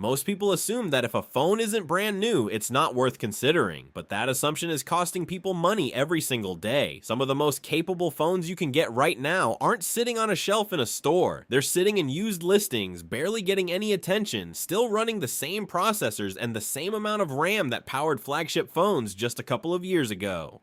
Most people assume that if a phone isn't brand new, it's not worth considering, but that assumption is costing people money every single day. Some of the most capable phones you can get right now aren't sitting on a shelf in a store. They're sitting in used listings, barely getting any attention, still running the same processors and the same amount of RAM that powered flagship phones just a couple of years ago.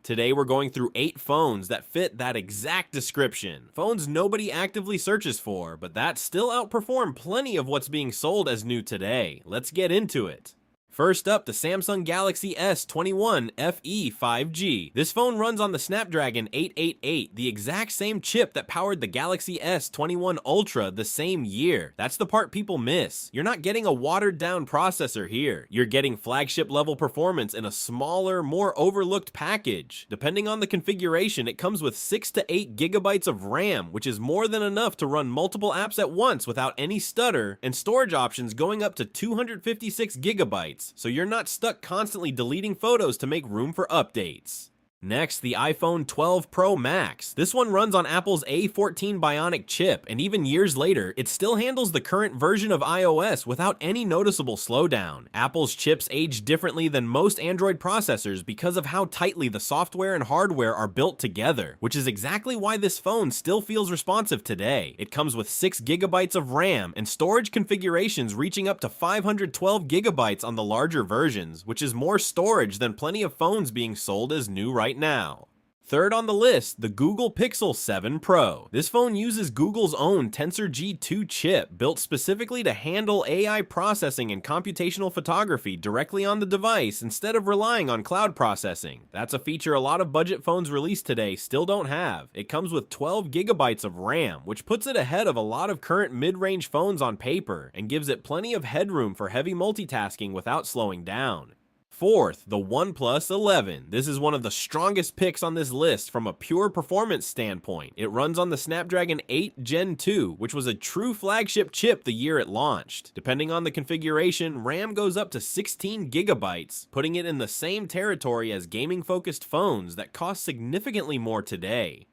Today we're going through 8 phones that fit that exact description. Phones nobody actively searches for, but that still outperform plenty of what's being sold as new today. Let's get into it. First up, the Samsung Galaxy S21 FE 5G. This phone runs on the Snapdragon 888, the exact same chip that powered the Galaxy S21 Ultra the same year. That's the part people miss. You're not getting a watered down processor here. You're getting flagship level performance in a smaller, more overlooked package. Depending on the configuration, it comes with 6 to 8 gigabytes of RAM, which is more than enough to run multiple apps at once without any stutter, and storage options going up to 256 gigabytes. So you're not stuck constantly deleting photos to make room for updates. Next, the iPhone 12 Pro Max. This one runs on Apple's A14 Bionic chip, and even years later, it still handles the current version of iOS without any noticeable slowdown. Apple's chips age differently than most Android processors because of how tightly the software and hardware are built together, which is exactly why this phone still feels responsive today. It comes with 6 gigabytes of RAM and storage configurations reaching up to 512 gigabytes on the larger versions, which is more storage than plenty of phones being sold as new right now. Third on the list, the Google Pixel 7 Pro. This phone uses Google's own Tensor G2 chip, built specifically to handle AI processing and computational photography directly on the device instead of relying on cloud processing. That's a feature a lot of budget phones released today still don't have. It comes with 12 gigabytes of RAM, which puts it ahead of a lot of current mid-range phones on paper, and gives it plenty of headroom for heavy multitasking without slowing down. Fourth, the OnePlus 11. This is one of the strongest picks on this list from a pure performance standpoint. It runs on the Snapdragon 8 Gen 2, which was a true flagship chip the year it launched. Depending on the configuration, RAM goes up to 16 gigabytes, putting it in the same territory as gaming-focused phones that cost significantly more today.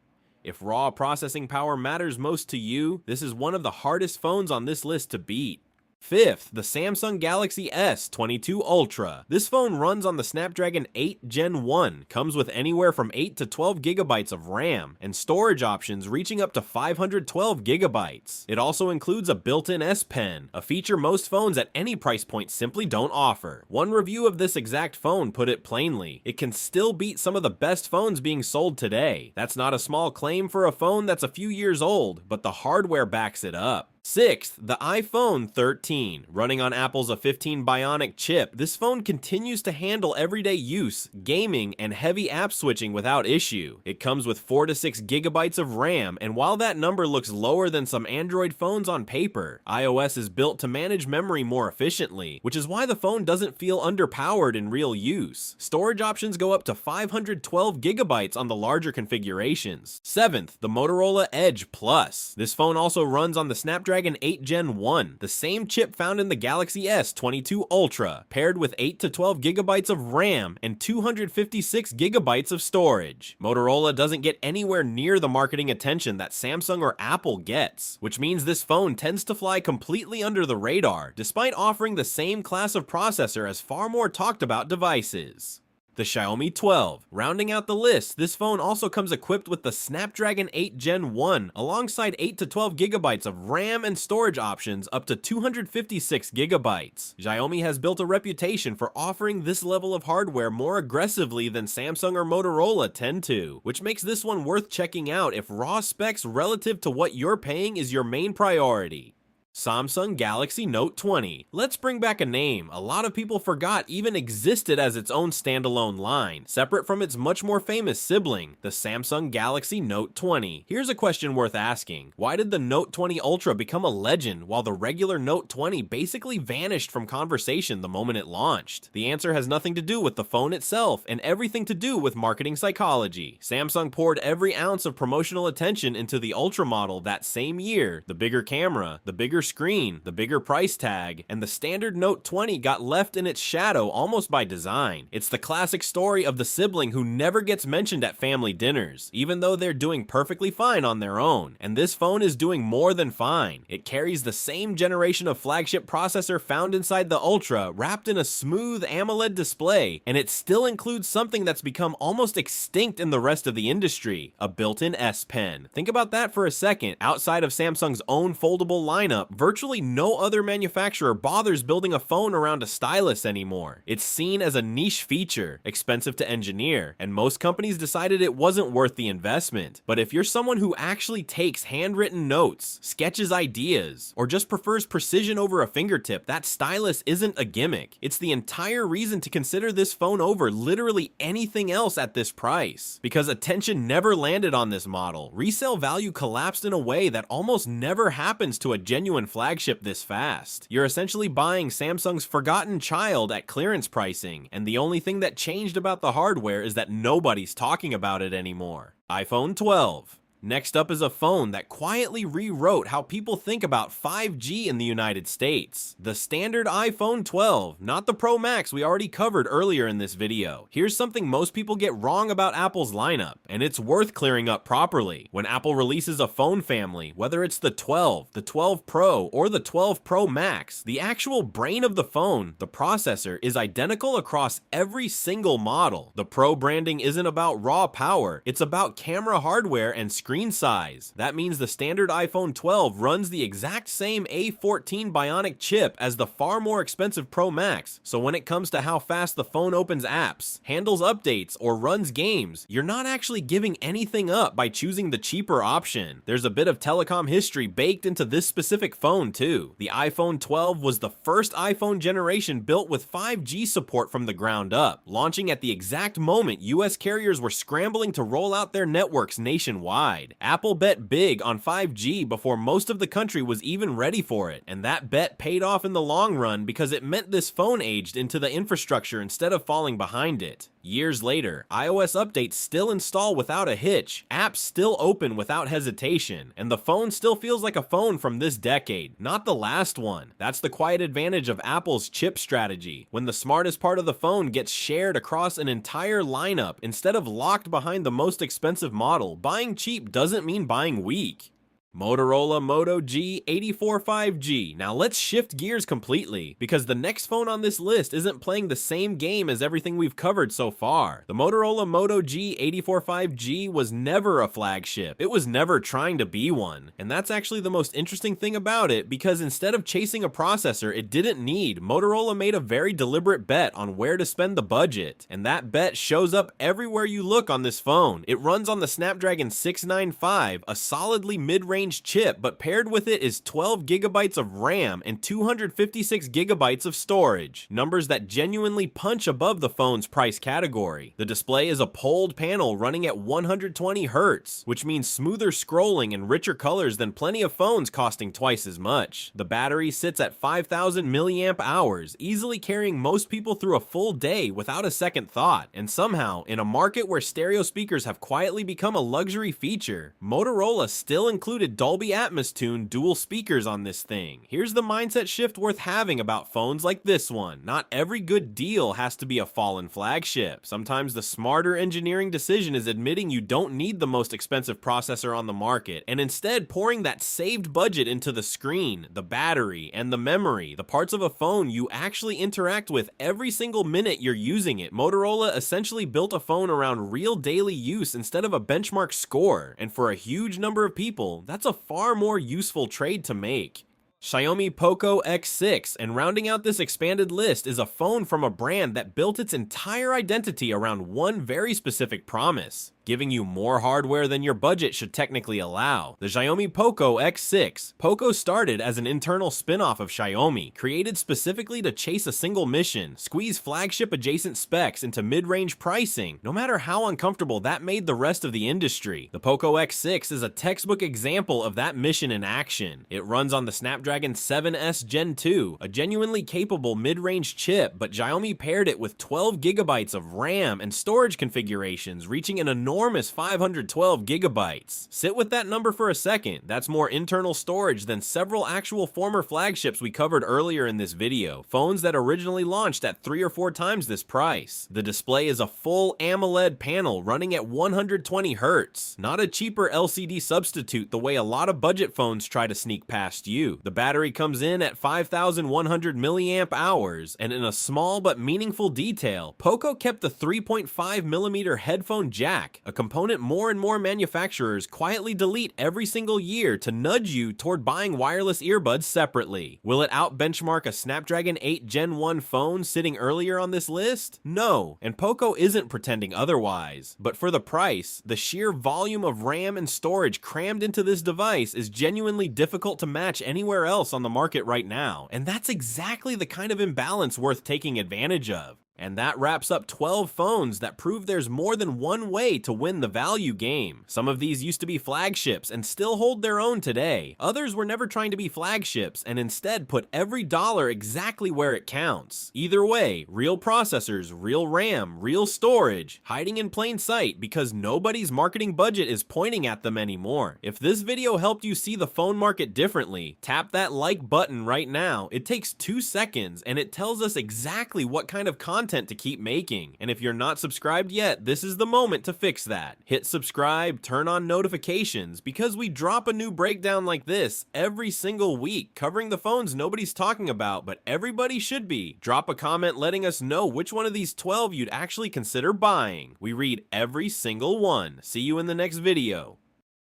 If raw processing power matters most to you, this is one of the hardest phones on this list to beat. Fifth, the Samsung Galaxy S22 Ultra. This phone runs on the Snapdragon 8 Gen 1, comes with anywhere from 8 to 12 gigabytes of RAM, and storage options reaching up to 512 gigabytes. It also includes a built-in S Pen, a feature most phones at any price point simply don't offer. One review of this exact phone put it plainly: it can still beat some of the best phones being sold today. That's not a small claim for a phone that's a few years old, but the hardware backs it up. Sixth, the iPhone 13. Running on Apple's A15 Bionic chip, this phone continues to handle everyday use, gaming, and heavy app switching without issue. It comes with 4 to 6 gigabytes of RAM, and while that number looks lower than some Android phones on paper, iOS is built to manage memory more efficiently, which is why the phone doesn't feel underpowered in real use. Storage options go up to 512 gigabytes on the larger configurations. Seventh, the Motorola Edge Plus. This phone also runs on the Snapdragon 8 Gen 1, the same chip found in the Galaxy S22 Ultra, paired with 8 to 12 gigabytes of RAM and 256 gigabytes of storage. Motorola doesn't get anywhere near the marketing attention that Samsung or Apple gets, which means this phone tends to fly completely under the radar, despite offering the same class of processor as far more talked about devices. The Xiaomi 12. Rounding out the list, this phone also comes equipped with the Snapdragon 8 Gen 1, alongside 8 to 12 gigabytes of RAM and storage options up to 256 gigabytes. Xiaomi has built a reputation for offering this level of hardware more aggressively than Samsung or Motorola tend to, which makes this one worth checking out if raw specs relative to what you're paying is your main priority. Samsung Galaxy Note 20. Let's bring back a name a lot of people forgot even existed as its own standalone line, separate from its much more famous sibling, the Samsung Galaxy Note 20. Here's a question worth asking: why did the Note 20 Ultra become a legend while the regular Note 20 basically vanished from conversation the moment it launched? The answer has nothing to do with the phone itself and everything to do with marketing psychology. Samsung poured every ounce of promotional attention into the Ultra model that same year: the bigger camera, the bigger bigger screen, the bigger price tag, and the standard Note 20 got left in its shadow almost by design. It's the classic story of the sibling who never gets mentioned at family dinners, even though they're doing perfectly fine on their own. And this phone is doing more than fine. It carries the same generation of flagship processor found inside the Ultra, wrapped in a smooth AMOLED display, and it still includes something that's become almost extinct in the rest of the industry, a built-in S Pen. Think about that for a second. Outside of Samsung's own foldable lineup, virtually no other manufacturer bothers building a phone around a stylus anymore. It's seen as a niche feature, expensive to engineer, and most companies decided it wasn't worth the investment. But if you're someone who actually takes handwritten notes, sketches ideas, or just prefers precision over a fingertip, that stylus isn't a gimmick. It's the entire reason to consider this phone over literally anything else at this price. Because attention never landed on this model, resale value collapsed in a way that almost never happens to a genuine flagship this fast. You're essentially buying Samsung's forgotten child at clearance pricing, and the only thing that changed about the hardware is that nobody's talking about it anymore. iPhone 12. Next up is a phone that quietly rewrote how people think about 5G in the United States. The standard iPhone 12, not the Pro Max we already covered earlier in this video. Here's something most people get wrong about Apple's lineup, and it's worth clearing up properly. When Apple releases a phone family, whether it's the 12, the 12 Pro, or the 12 Pro Max, the actual brain of the phone, the processor, is identical across every single model. The Pro branding isn't about raw power, it's about camera hardware and screen size. That means the standard iPhone 12 runs the exact same A14 Bionic chip as the far more expensive Pro Max, so when it comes to how fast the phone opens apps, handles updates, or runs games, you're not actually giving anything up by choosing the cheaper option. There's a bit of telecom history baked into this specific phone too. The iPhone 12 was the first iPhone generation built with 5G support from the ground up, launching at the exact moment US carriers were scrambling to roll out their networks nationwide. Apple bet big on 5G before most of the country was even ready for it, and that bet paid off in the long run because it meant this phone aged into the infrastructure instead of falling behind it. Years later, iOS updates still install without a hitch, apps still open without hesitation, and the phone still feels like a phone from this decade, not the last one. That's the quiet advantage of Apple's chip strategy. When the smartest part of the phone gets shared across an entire lineup instead of locked behind the most expensive model, buying cheap doesn't mean buying weak. Motorola Moto G84 5G. Now let's shift gears completely, because the next phone on this list isn't playing the same game as everything we've covered so far. The Motorola Moto G84 5G was never a flagship. It was never trying to be one. And that's actually the most interesting thing about it, because instead of chasing a processor it didn't need, Motorola made a very deliberate bet on where to spend the budget. And that bet shows up everywhere you look on this phone. It runs on the Snapdragon 695, a solidly mid-range chip, but paired with it is 12 gigabytes of RAM and 256 gigabytes of storage, numbers that genuinely punch above the phone's price category. The display is a poled panel running at 120 Hz, which means smoother scrolling and richer colors than plenty of phones costing twice as much. The battery sits at 5,000 milliamp hours, easily carrying most people through a full day without a second thought. And somehow, in a market where stereo speakers have quietly become a luxury feature, Motorola still included Dolby Atmos tuned dual speakers on this thing. Here's the mindset shift worth having about phones like this one. Not every good deal has to be a fallen flagship. Sometimes the smarter engineering decision is admitting you don't need the most expensive processor on the market, and instead pouring that saved budget into the screen, the battery, and the memory, the parts of a phone you actually interact with every single minute you're using it. Motorola essentially built a phone around real daily use instead of a benchmark score, and for a huge number of people, that's a far more useful trade to make. Xiaomi Poco X6, and rounding out this expanded list is a phone from a brand that built its entire identity around one very specific promise: giving you more hardware than your budget should technically allow. The Xiaomi Poco X6. Poco started as an internal spin-off of Xiaomi, created specifically to chase a single mission, squeeze flagship adjacent specs into mid-range pricing, no matter how uncomfortable that made the rest of the industry. The Poco X6 is a textbook example of that mission in action. It runs on the Snapdragon 7S Gen 2, a genuinely capable mid-range chip, but Xiaomi paired it with 12 gigabytes of RAM and storage configurations, reaching an enormous enormous 512 gigabytes. Sit with that number for a second. That's more internal storage than several actual former flagships we covered earlier in this video, phones that originally launched at 3 or 4 times this price. The display is a full AMOLED panel running at 120 Hz, not a cheaper LCD substitute the way a lot of budget phones try to sneak past you. The battery comes in at 5,100 milliamp hours, and in a small but meaningful detail, Poco kept the 3.5mm headphone jack, a component more and more manufacturers quietly delete every single year to nudge you toward buying wireless earbuds separately. Will it out-benchmark a Snapdragon 8 Gen 1 phone sitting earlier on this list? No, and Poco isn't pretending otherwise. But for the price, the sheer volume of RAM and storage crammed into this device is genuinely difficult to match anywhere else on the market right now, and that's exactly the kind of imbalance worth taking advantage of. And that wraps up 12 phones that prove there's more than one way to win the value game. Some of these used to be flagships and still hold their own today. Others were never trying to be flagships and instead put every dollar exactly where it counts. Either way, real processors, real RAM, real storage, hiding in plain sight because nobody's marketing budget is pointing at them anymore. If this video helped you see the phone market differently, tap that like button right now. It takes 2 seconds and it tells us exactly what kind of content to keep making. And if you're not subscribed yet, this is the moment to fix that. Hit subscribe, turn on notifications, because we drop a new breakdown like this every single week, covering the phones nobody's talking about, but everybody should be. Drop a comment letting us know which one of these 12 you'd actually consider buying. We read every single one. See you in the next video.